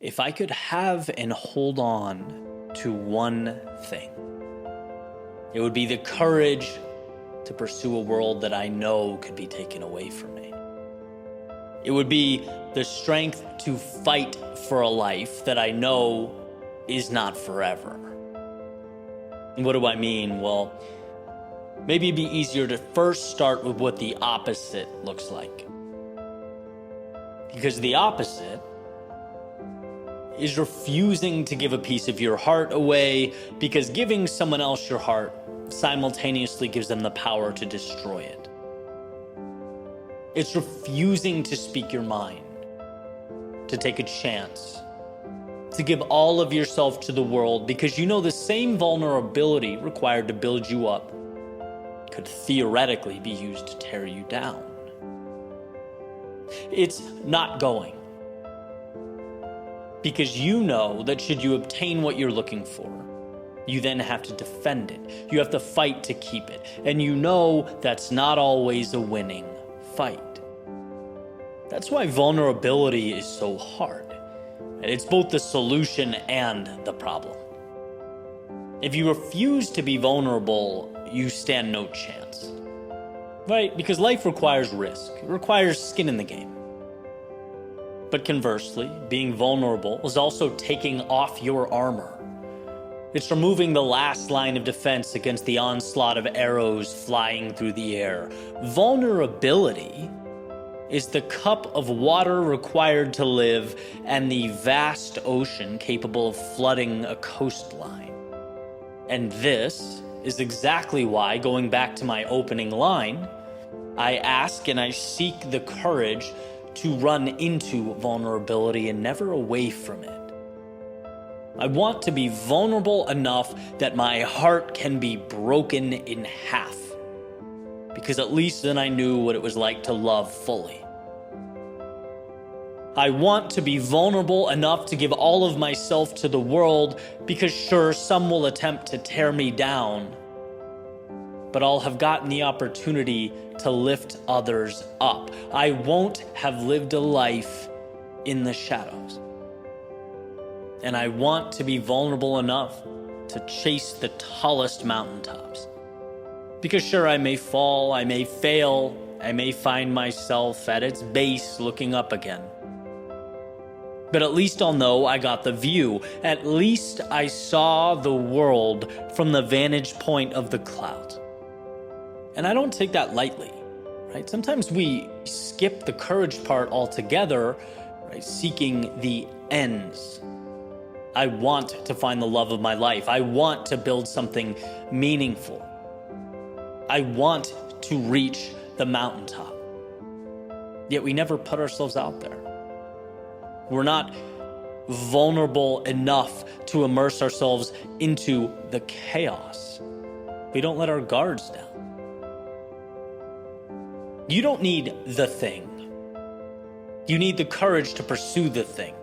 If I could have and hold on to one thing, it would be the courage to pursue a world that I know could be taken away from me. It would be the strength to fight for a life that I know is not forever. And what do I mean? Well, maybe it'd be easier to first start with what the opposite looks like. Because the opposite is refusing to give a piece of your heart away, because giving someone else your heart simultaneously gives them the power to destroy it. It's refusing to speak your mind, to take a chance, to give all of yourself to the world, because you know the same vulnerability required to build you up could theoretically be used to tear you down. It's not going, because you know that should you obtain what you're looking for, you then have to defend it. You have to fight to keep it. And you know that's not always a winning fight. That's why vulnerability is so hard. And it's both the solution and the problem. If you refuse to be vulnerable, you stand no chance. Right? Because life requires risk. It requires skin in the game. But conversely, being vulnerable is also taking off your armor. It's removing the last line of defense against the onslaught of arrows flying through the air. Vulnerability is the cup of water required to live and the vast ocean capable of flooding a coastline. And this is exactly why, going back to my opening line, I ask and I seek the courage to run into vulnerability and never away from it. I want to be vulnerable enough that my heart can be broken in half, because at least then I knew what it was like to love fully. I want to be vulnerable enough to give all of myself to the world, because sure, some will attempt to tear me down, but I'll have gotten the opportunity to lift others up. I won't have lived a life in the shadows. And I want to be vulnerable enough to chase the tallest mountaintops. Because sure, I may fall, I may fail, I may find myself at its base looking up again. But at least I'll know I got the view. At least I saw the world from the vantage point of the clouds. And I don't take that lightly, right? Sometimes we skip the courage part altogether, right? Seeking the ends. I want to find the love of my life. I want to build something meaningful. I want to reach the mountaintop. Yet we never put ourselves out there. We're not vulnerable enough to immerse ourselves into the chaos. We don't let our guards down. You don't need the thing. You need the courage to pursue the thing.